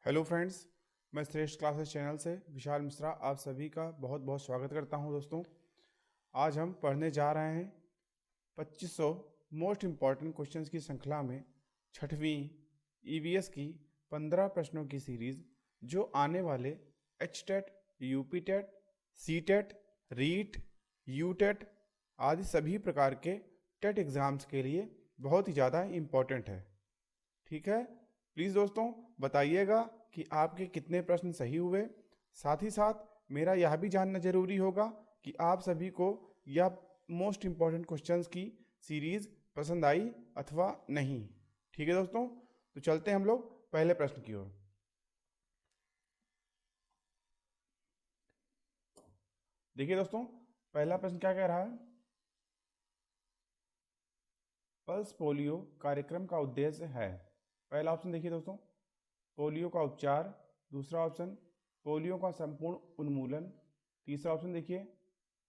Hello friends, मैं श्रेष्ठ classes channel से विशाल मिश्रा आप सभी का बहुत बहुत स्वागत करता हूं। दोस्तों, आज हम पढ़ने जा रहे हैं 2500 मोस्ट इम्पॉर्टेंट क्वेश्चंस की श्रृंखला में छठवीं ईवीएस की 15 प्रश्नों की सीरीज, जो आने वाले H TET, UP TET, C TET, REET, U TET आदि सभी प्रकार के टेट एग्ज़ाम्स के लिए बहुत ही ज़्यादा इम्पॉर्टेंट है। ठीक है, प्लीज़ दोस्तों बताइएगा कि आपके कितने प्रश्न सही हुए। साथ ही साथ मेरा यह भी जानना जरूरी होगा कि आप सभी को यह मोस्ट इम्पॉर्टेंट क्वेश्चंस की सीरीज पसंद आई अथवा नहीं। ठीक है दोस्तों, तो चलते हैं हम लोग पहले प्रश्न की ओर। देखिए दोस्तों, पहला प्रश्न क्या कह रहा है। पल्स पोलियो कार्यक्रम का उद्देश्य है। पहला ऑप्शन देखिए दोस्तों, पोलियो का उपचार। दूसरा ऑप्शन, पोलियो का संपूर्ण उन्मूलन। तीसरा ऑप्शन देखिए,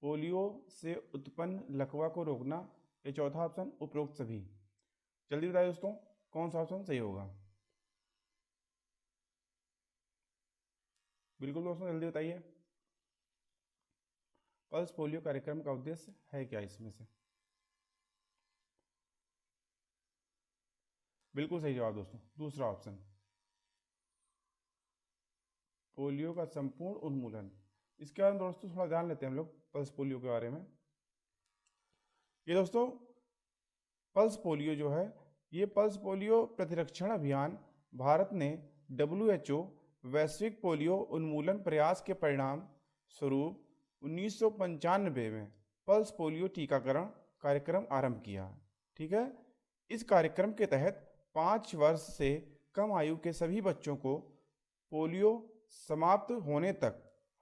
पोलियो से उत्पन्न लकवा को रोकना। या चौथा ऑप्शन, उपरोक्त सभी। जल्दी बताइए दोस्तों, कौन सा ऑप्शन सही होगा। बिल्कुल दोस्तों, जल्दी बताइए, पल्स पोलियो कार्यक्रम का उद्देश्य है क्या इसमें से। बिल्कुल सही जवाब दोस्तों, दूसरा ऑप्शन, पोलियो का संपूर्ण उन्मूलन। इसके बारे में दोस्तों थोड़ा जान लेते हैं हम लोग पल्स पोलियो के बारे में। ये दोस्तों, पल्स पोलियो जो है, ये पल्स पोलियो प्रतिरक्षण अभियान भारत ने WHO वैश्विक पोलियो उन्मूलन प्रयास के परिणाम स्वरूप 1995 में पल्स पोलियो टीकाकरण कार्यक्रम आरंभ किया। ठीक है, इस कार्यक्रम के तहत 5 वर्ष से कम आयु के सभी बच्चों को पोलियो समाप्त होने तक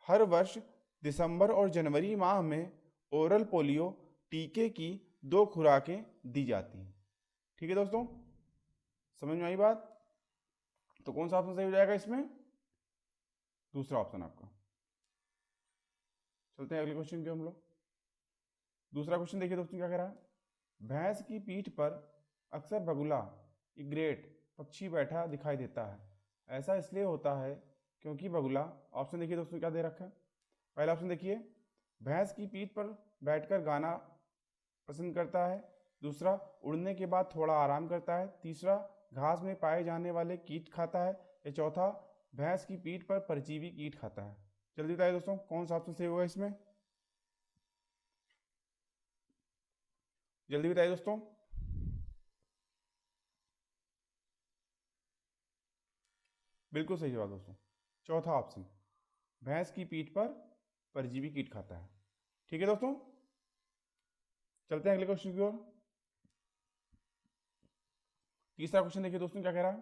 हर वर्ष दिसंबर और जनवरी माह में ओरल पोलियो टीके की 2 खुराकें दी जाती हैं। ठीक है दोस्तों, समझ में आई बात। तो कौन सा ऑप्शन सही हो जाएगा इसमें, दूसरा ऑप्शन आपका। चलते हैं अगले क्वेश्चन के हम लोग। दूसरा क्वेश्चन देखिए दोस्तों, क्या कह रहा है। भैंस की पीठ पर अक्सर बगुला, इग्रेट पक्षी बैठा दिखाई देता है। ऐसा इसलिए होता है क्योंकि बगुला, ऑप्शन देखिए दोस्तों क्या दे रखा है। पहला ऑप्शन देखिए, भैंस की पीठ पर बैठकर गाना पसंद करता है। दूसरा, उड़ने के बाद थोड़ा आराम करता है। तीसरा, घास में पाए जाने वाले कीट खाता है। या चौथा, भैंस की पीठ पर परजीवी कीट खाता है। जल्दी बताइए दोस्तों, कौन सा ऑप्शन सही होगा इसमें। जल्दी बताइए दोस्तों। बिल्कुल सही जवाब दोस्तों, चौथा ऑप्शन, भैंस की पीठ पर परजीवी कीट खाता है। ठीक है दोस्तों, चलते हैं अगले क्वेश्चन की ओर। तीसरा क्वेश्चन देखिए दोस्तों, क्या कह रहा है।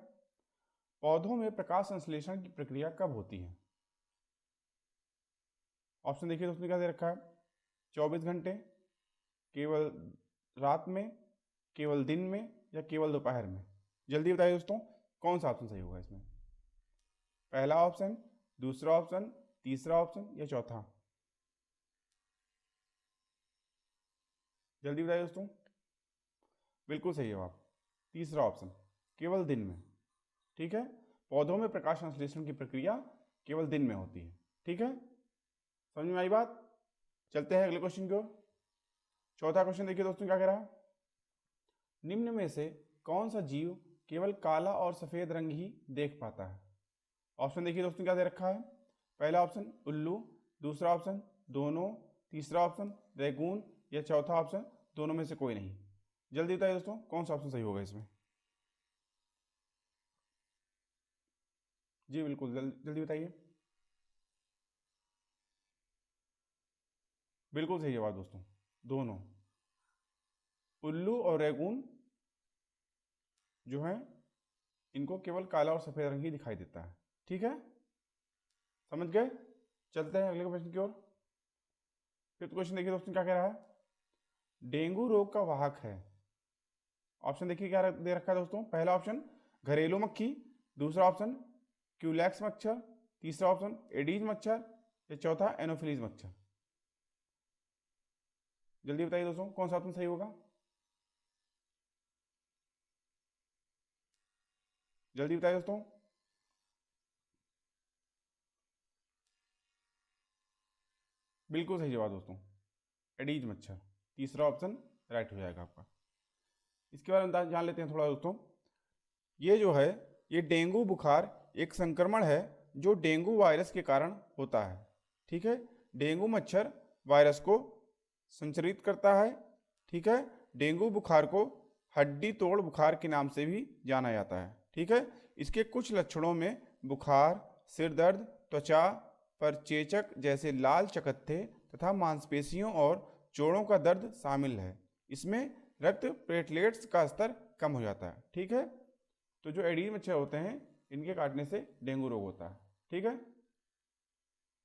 पौधों में प्रकाश संश्लेषण की प्रक्रिया कब होती है। ऑप्शन देखिए दोस्तों क्या दे रखा है। 24 घंटे, केवल रात में, केवल दिन में, या केवल दोपहर में। जल्दी बताइए दोस्तों, कौन सा ऑप्शन सही होगा इसमें। पहला ऑप्शन, दूसरा ऑप्शन, तीसरा ऑप्शन, या चौथा। जल्दी बताइए दोस्तों। बिल्कुल सही जवाब, तीसरा ऑप्शन, केवल दिन में। ठीक है, पौधों में प्रकाश संश्लेषण की प्रक्रिया केवल दिन में होती है। ठीक है, समझ में आई बात। चलते हैं अगले क्वेश्चन की ओर। चौथा क्वेश्चन देखिए दोस्तों, क्या कह रहा है। निम्न में से कौन सा जीव केवल काला और सफेद रंग ही देख पाता है। ऑप्शन देखिए दोस्तों क्या दे रखा है। पहला ऑप्शन, उल्लू। दूसरा ऑप्शन, दोनों। तीसरा ऑप्शन, रैगून। या चौथा ऑप्शन, दोनों में से कोई नहीं। जल्दी बताइए दोस्तों, कौन सा ऑप्शन सही होगा इसमें। जी बिल्कुल, जल्दी बताइए। बिल्कुल सही जवाब दोस्तों, दोनों। उल्लू और रैगून जो है, इनको केवल काला और सफेद रंग ही दिखाई देता है। ठीक है, समझ गए। चलते हैं अगले क्वेश्चन की ओर। फिफ्थ क्वेश्चन देखिए दोस्तों, क्या कह रहा है। डेंगू रोग का वाहक है। ऑप्शन देखिए क्या दे रखा है दोस्तों। पहला ऑप्शन, घरेलू मक्खी। दूसरा ऑप्शन, क्यूलैक्स मच्छर। तीसरा ऑप्शन, एडीज मच्छर। या चौथा, एनोफिलीज मच्छर। जल्दी बताइए दोस्तों, कौन सा ऑप्शन सही होगा। जल्दी बताइए दोस्तों। बिल्कुल सही जवाब दोस्तों, एडीज मच्छर, तीसरा ऑप्शन राइट हो जाएगा आपका। इसके बारे में जान लेते हैं थोड़ा दोस्तों। ये जो है, ये डेंगू बुखार एक संक्रमण है जो डेंगू वायरस के कारण होता है। ठीक है, डेंगू मच्छर वायरस को संचरित करता है। ठीक है, डेंगू बुखार को हड्डी तोड़ बुखार के नाम से भी जाना जाता है। ठीक है, इसके कुछ लक्षणों में बुखार, सिर दर्द, त्वचा पर चेचक जैसे लाल चकत्थे तथा मांसपेशियों और जोड़ों का दर्द शामिल है। इसमें रक्त प्लेटलेट्स का स्तर कम हो जाता है। ठीक है, तो जो एडीज मच्छर होते हैं इनके काटने से डेंगू रोग होता है। ठीक है,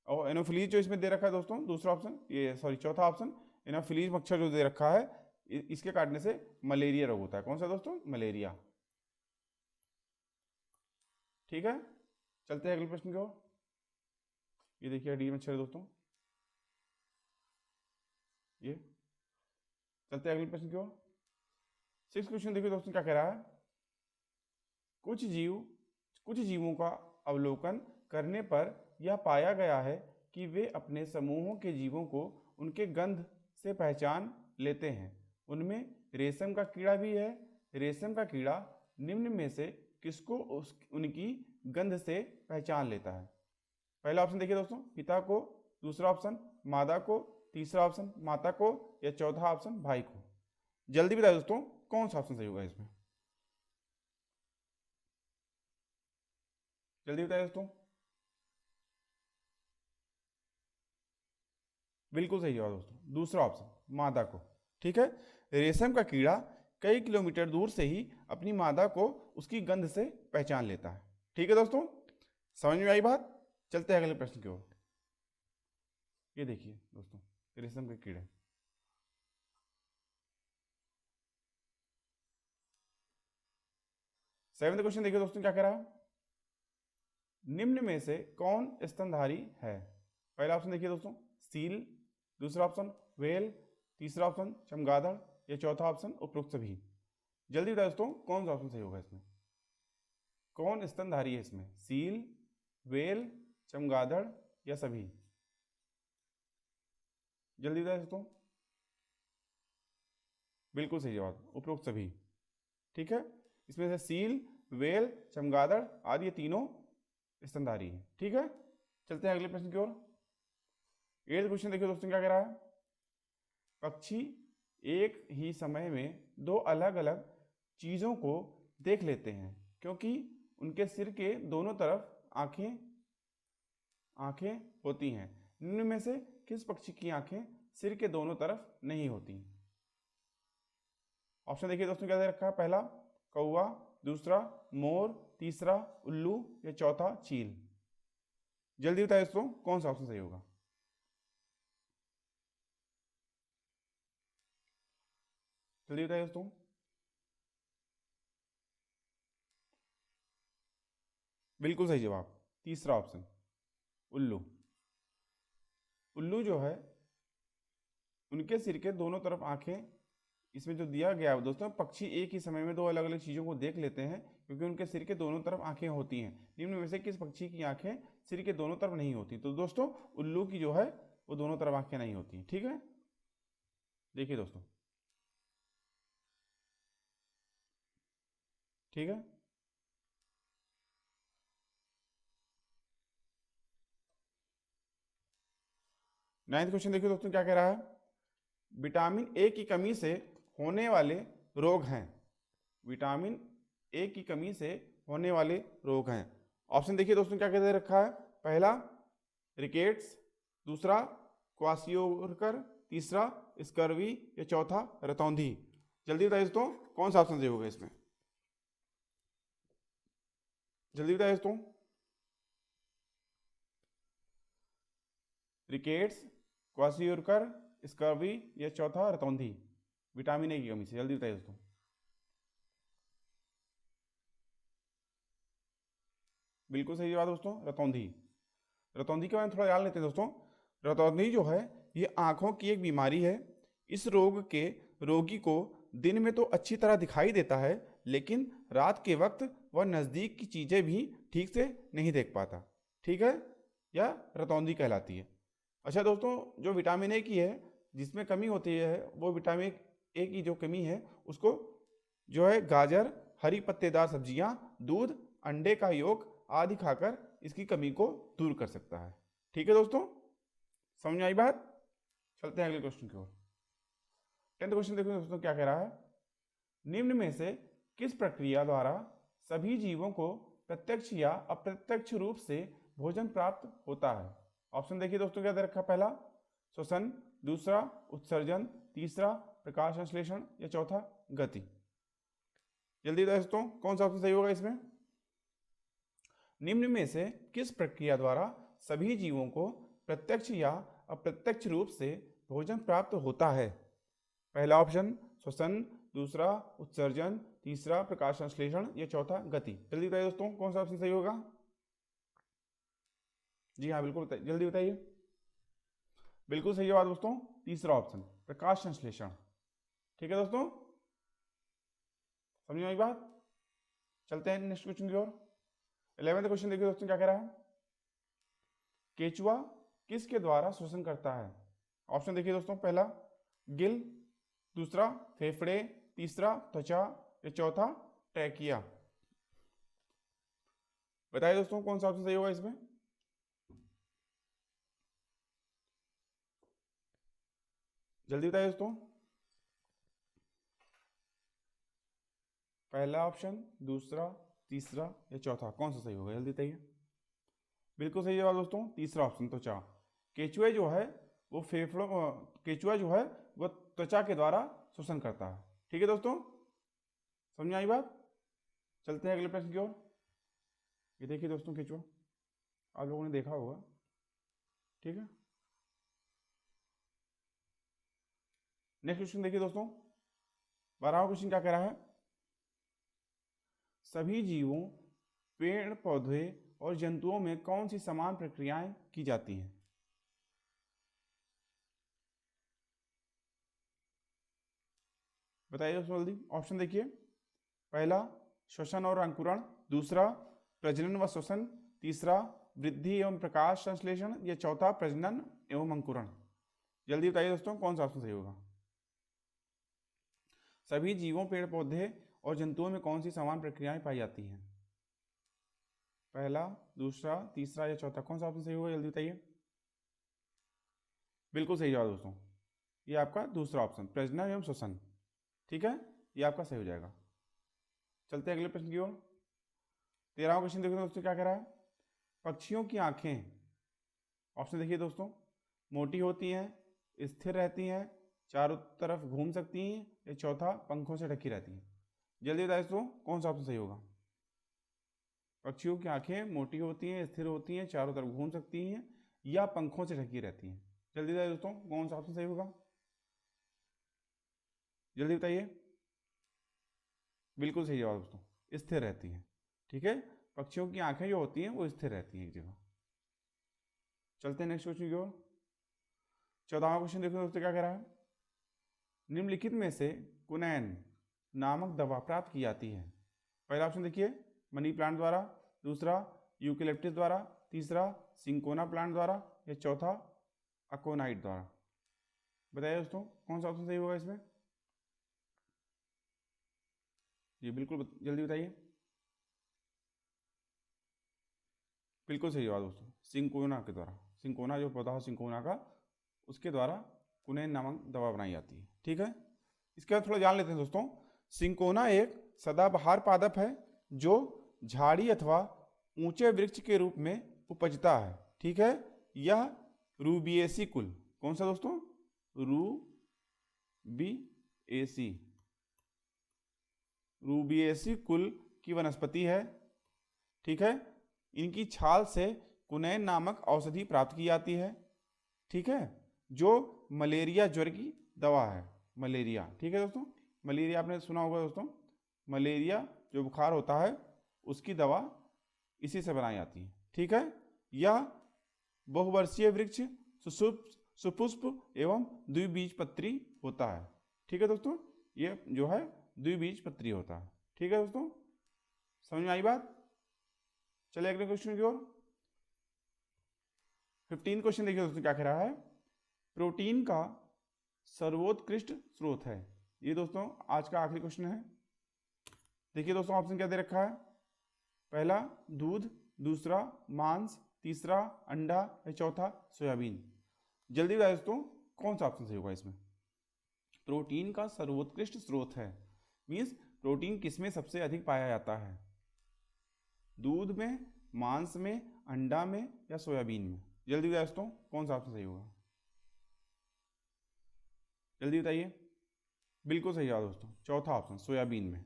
और एनोफिलीज जो इसमें दे रखा है दोस्तों, दूसरा ऑप्शन, ये सॉरी चौथा ऑप्शन, एनोफिलीज मच्छर जो दे रखा है इसके काटने से मलेरिया रोग होता है। कौन सा दोस्तों? मलेरिया। ठीक है, चलते हैं अगले प्रश्न की ओर। ये देखिए एडीज मच्छर दोस्तों, ये चलते हैं अगले प्रश्न की ओर। 6 क्वेश्चन देखिए दोस्तों क्या कह रहा है। कुछ जीवों का अवलोकन करने पर यह पाया गया है कि वे अपने समूहों के जीवों को उनके गंध से पहचान लेते हैं। उनमें रेशम का कीड़ा भी है। रेशम का कीड़ा निम्न में से किसको उनकी गंध से पहचान लेता है? पहला ऑप्शन देखिए दोस्तों, पिता को, दूसरा ऑप्शन मादा को, तीसरा ऑप्शन माता को, या चौथा ऑप्शन भाई को। जल्दी बताइए दोस्तों कौन सा ऑप्शन सही होगा इसमें, जल्दी बताइए दोस्तों। बिल्कुल सही जवाब दोस्तों, दूसरा ऑप्शन मादा को। ठीक है, रेशम का कीड़ा कई किलोमीटर दूर से ही अपनी मादा को उसकी गंध से पहचान लेता है। ठीक है दोस्तों, समझ में आई बात? चलते हैं अगले प्रश्न की ओर। ये देखिए दोस्तों रेशम के कीड़े, सेवेंथ क्वेश्चन देखिए दोस्तों क्या कह रहा है। निम्न में से कौन स्तनधारी है? पहला ऑप्शन देखिए दोस्तों सील, दूसरा ऑप्शन व्हेल, तीसरा ऑप्शन चमगादड़, या चौथा ऑप्शन उपरोक्त सभी। जल्दी बताओ दोस्तों कौन सा ऑप्शन सही होगा इसमें, कौन स्तनधारी है इसमें? सील, व्हेल, चमगादड़, या सभी? जल्दी बताओ दोस्तों। बिल्कुल सही जवाब, उपरोक्त सभी। ठीक है, इसमें से सील, व्हेल, चमगादड़ आदि ये तीनों स्तनधारी है। ठीक है, चलते हैं अगले प्रश्न की ओर। 8th क्वेश्चन देखिए दोस्तों क्या कह रहा है। पक्षी एक ही समय में दो अलग अलग चीजों को देख लेते हैं क्योंकि उनके सिर के दोनों तरफ आंखें होती हैं। निम्न में से किस पक्षी की आंखें सिर के दोनों तरफ नहीं होती? ऑप्शन देखिए दोस्तों क्या दे रखा है। पहला कौवा, दूसरा मोर, तीसरा उल्लू, या चौथा चील। जल्दी बताइए दोस्तों कौन सा ऑप्शन सही होगा, जल्दी बताइए दोस्तों। बिल्कुल सही जवाब, तीसरा ऑप्शन उल्लू। उल्लू जो है उनके सिर के दोनों तरफ आंखें, इसमें जो दिया गया है दोस्तों, पक्षी एक ही समय में दो अलग अलग चीज़ों को देख लेते हैं क्योंकि उनके सिर के दोनों तरफ आंखें होती हैं। निम्न में से किस पक्षी की आंखें सिर के दोनों तरफ नहीं होती? तो दोस्तों उल्लू की जो है वो दोनों तरफ आंखें नहीं होती। ठीक है, देखिए दोस्तों। ठीक है, नाइन्थ क्वेश्चन देखिए दोस्तों क्या कह रहा है। विटामिन ए की कमी से होने वाले रोग हैं। विटामिन ए की कमी से होने वाले रोग हैं। ऑप्शन देखिए दोस्तों क्या कहते रखा है। पहला रिकेट्स, दूसरा क्वासियोरकर, तीसरा स्कर्वी, या चौथा रतौंधी। जल्दी बताइए दोस्तों कौन सा ऑप्शन सही होगा इसमें, जल्दी बताइए दोस्तों। रिकेट्स, क्वासियोरकर, स्कर्वी, या चौथा रतौंधी। विटामिन ए की कमी से, जल्दी बताइए दोस्तों। बिल्कुल सही जवाब दोस्तों, रतौंधी। रतौंधी के बारे में थोड़ा जान लेते हैं दोस्तों। रतौंधी जो है ये आंखों की एक बीमारी है। इस रोग के रोगी को दिन में तो अच्छी तरह दिखाई देता है लेकिन रात के वक्त वह नज़दीक की चीज़ें भी ठीक से नहीं देख पाता। ठीक है, यह रतौंधी कहलाती है। अच्छा दोस्तों, जो विटामिन ए की है, जिसमें कमी होती है, वो विटामिन ए की जो कमी है उसको जो है गाजर, हरी पत्तेदार सब्जियां, दूध, अंडे का योग आदि खाकर इसकी कमी को दूर कर सकता है। ठीक है दोस्तों, समझ में आई बात? चलते हैं अगले क्वेश्चन की ओर। 10th क्वेश्चन देखो दोस्तों क्या कह रहा है। निम्न में से किस प्रक्रिया द्वारा सभी जीवों को प्रत्यक्ष या अप्रत्यक्ष रूप से भोजन प्राप्त होता है? ऑप्शन देखिए दोस्तों क्या दे रखा, पहला श्वसन, दूसरा उत्सर्जन, तीसरा प्रकाश संश्लेषण या चौथा गति। जल्दी बताइए दोस्तों कौन सा ऑप्शन सही होगा इसमें। निम्न में से किस प्रक्रिया द्वारा सभी जीवों को प्रत्यक्ष या अप्रत्यक्ष रूप से भोजन प्राप्त होता है? पहला ऑप्शन श्वसन, दूसरा उत्सर्जन, तीसरा प्रकाश संश्लेषण या चौथा गति। जल्दी बताइए दोस्तों कौन सा ऑप्शन सही होगा। जी हाँ बिल्कुल जल्दी बताइए। बिल्कुल सही जवाब दोस्तों, तीसरा ऑप्शन प्रकाश संश्लेषण। ठीक है दोस्तों, समझ में आई बात? चलते हैं नेक्स्ट क्वेश्चन की ओर। 11वां क्वेश्चन देखिए दोस्तों क्या कह रहा है। केचुआ किसके द्वारा श्वसन करता है? ऑप्शन देखिए दोस्तों, पहला गिल, दूसरा फेफड़े, तीसरा त्वचा या चौथा ट्रैकिया। बताइए दोस्तों कौन सा ऑप्शन सही होगा इसमें। जल्दी बताइए दोस्तों। पहला ऑप्शन, दूसरा, तीसरा या चौथा, कौन सा सही होगा जल्दी बताइए। बिल्कुल सही जवाब दोस्तों, तीसरा ऑप्शन त्वचा। केचुआ जो है वो फेफड़ों, केचुआ जो है वो त्वचा के द्वारा श्वसन करता है। ठीक है दोस्तों, समझ में आई बात? चलते हैं अगले प्रश्न की ओर। ये देखिए दोस्तों केचुआ, आप लोगों ने देखा होगा। ठीक है, नेक्स्ट क्वेश्चन देखिए दोस्तों। 12वां क्वेश्चन क्या कह रहा है। सभी जीवों, पेड़ पौधे और जंतुओं में कौन सी समान प्रक्रियाएं की जाती हैं? बताइए दोस्तों जल्दी। ऑप्शन देखिए, पहला श्वसन और अंकुरण, दूसरा प्रजनन व श्वसन, तीसरा वृद्धि एवं प्रकाश संश्लेषण या चौथा प्रजनन एवं अंकुरण। जल्दी बताइए दोस्तों कौन सा ऑप्शन सही होगा। सभी जीवों, पेड़ पौधे और जंतुओं में कौन सी समान प्रक्रियाएं पाई जाती हैं? पहला, दूसरा, तीसरा या चौथा, कौन सा ऑप्शन सही होगा जल्दी बताइए। बिल्कुल सही जवाब दोस्तों, ये आपका दूसरा ऑप्शन प्रजनन एवं श्वसन। ठीक है, ये आपका सही हो जाएगा। चलते हैं अगले प्रश्न की ओर। 13वां क्वेश्चन देखो दोस्तों क्या कह रहा है। पक्षियों की आंखें, ऑप्शन देखिए दोस्तों, मोटी होती हैं, स्थिर रहती हैं, चारों तरफ घूम सकती हैं या चौथा पंखों से ढकी रहती हैं। जल्दी बताइए दोस्तों कौन सा ऑप्शन सही होगा। पक्षियों की आंखें मोटी होती हैं, स्थिर होती हैं, चारों तरफ घूम सकती हैं या पंखों से ढकी रहती हैं। जल्दी बताइए दोस्तों कौन सा ऑप्शन सही होगा। जल्दी बताइए। बिल्कुल सही जवाब दोस्तों, स्थिर रहती हैं। ठीक है, पक्षियों की आंखें जो होती हैं वो स्थिर रहती हैं एक जगह। चलते हैं नेक्स्ट क्वेश्चन की ओर। 14वां क्वेश्चन देखो दोस्तों क्या कह रहा है। निम्नलिखित में से कुनैन नामक दवा प्राप्त की जाती है? पहला ऑप्शन देखिए, मनी प्लांट द्वारा, दूसरा यूकेलिप्टस द्वारा, तीसरा सिंकोना प्लांट द्वारा या चौथा अकोनाइट द्वारा। बताइए दोस्तों कौन सा ऑप्शन सही होगा इसमें। जी बिल्कुल जल्दी बताइए। बिल्कुल सही जवाब दोस्तों, सिंकोना के द्वारा। सिंकोना जो पौधा है सिंकोना का, उसके द्वारा कुनैन नामक दवा बनाई जाती है। ठीक है, इसके बाद थोड़ा जान लेते हैं दोस्तों। सिंकोना एक सदाबहार पादप है जो झाड़ी अथवा ऊंचे वृक्ष के रूप में उपजता है। ठीक है, यह रूबिएसी कुल, कौन सा दोस्तों, रूबिएसी कुल की वनस्पति है। ठीक है, इनकी छाल से कुनैन नामक औषधि प्राप्त की जाती है। ठीक है, जो मलेरिया ज्वर की दवा है। मलेरिया, ठीक है दोस्तों, मलेरिया आपने सुना होगा दोस्तों, मलेरिया जो बुखार होता है उसकी दवा इसी से बनाई जाती है। ठीक है, यह बहुवर्षीय वृक्ष सुपुष्प एवं द्विबीजपत्री होता है। ठीक है दोस्तों, ये जो है द्विबीजपत्री होता है। ठीक है दोस्तों, समझ में आई बात? चलिए अगले क्वेश्चन की ओर। 15 क्वेश्चन देखिए दोस्तों क्या कह रहा है, प्रोटीन का सर्वोत्कृष्ट स्रोत है। ये दोस्तों आज का आखिरी क्वेश्चन है। देखिए दोस्तों ऑप्शन क्या दे रखा है, पहला दूध, दूसरा मांस, तीसरा अंडा या चौथा सोयाबीन। जल्दी बताइए दोस्तों कौन सा ऑप्शन सही होगा इसमें। प्रोटीन का सर्वोत्कृष्ट स्रोत है मीन्स प्रोटीन किसमें सबसे अधिक पाया जाता है, दूध में, मांस में, अंडा में या सोयाबीन में। जल्दी बताइए दोस्तों कौन सा ऑप्शन सही होगा, जल्दी बताइए। बिल्कुल सही जवाब दोस्तों, चौथा ऑप्शन सोयाबीन में।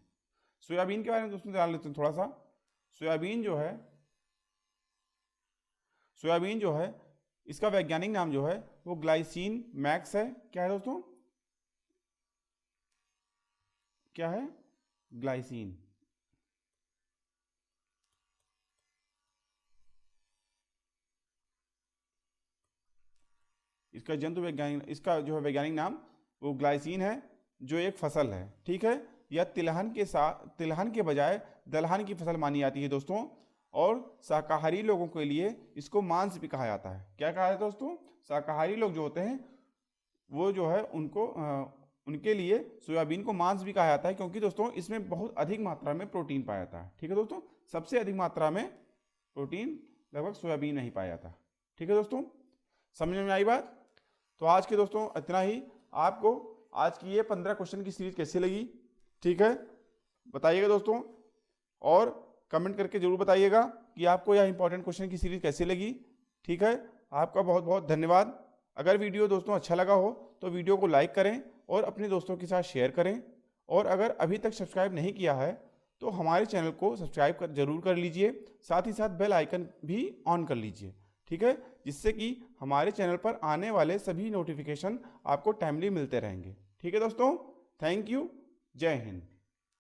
सोयाबीन के बारे में दोस्तों जान लेते हैं थोड़ा सा। सोयाबीन जो है इसका वैज्ञानिक नाम जो है वो ग्लाइसिन मैक्स है। क्या है दोस्तों, क्या है, ग्लाइसिन। इसका जंतु वैज्ञानिक, इसका जो है वैज्ञानिक नाम वो ग्लाइसिन है, जो एक फसल है, ठीक है। यह तिलहन के बजाय दलहन की फसल मानी जाती है दोस्तों, और शाकाहारी लोगों के लिए इसको मांस भी कहा जाता है। क्या कहा है दोस्तों, शाकाहारी लोग जो होते हैं वो जो है उनके लिए सोयाबीन को मांस भी कहा जाता है, क्योंकि दोस्तों इसमें बहुत अधिक मात्रा में प्रोटीन पाया जाता है। ठीक है दोस्तों, सबसे अधिक मात्रा में प्रोटीन लगभग सोयाबीन में ही पाया जाता है। ठीक है दोस्तों, समझ में आई बात। तो आज के दोस्तों इतना ही। आपको आज की ये 15 क्वेश्चन की सीरीज कैसी लगी, ठीक है, बताइएगा दोस्तों, और कमेंट करके जरूर बताइएगा कि आपको यह इंपॉर्टेंट क्वेश्चन की सीरीज कैसी लगी। ठीक है, आपका बहुत बहुत धन्यवाद। अगर वीडियो दोस्तों अच्छा लगा हो तो वीडियो को लाइक करें और अपने दोस्तों के साथ शेयर करें, और अगर अभी तक सब्सक्राइब नहीं किया है तो हमारे चैनल को सब्सक्राइब जरूर कर लीजिए, साथ ही साथ बेल आइकन भी ऑन कर लीजिए, ठीक है, जिससे कि हमारे चैनल पर आने वाले सभी नोटिफिकेशन आपको टाइमली मिलते रहेंगे। ठीक है दोस्तों, थैंक यू, जय हिंद।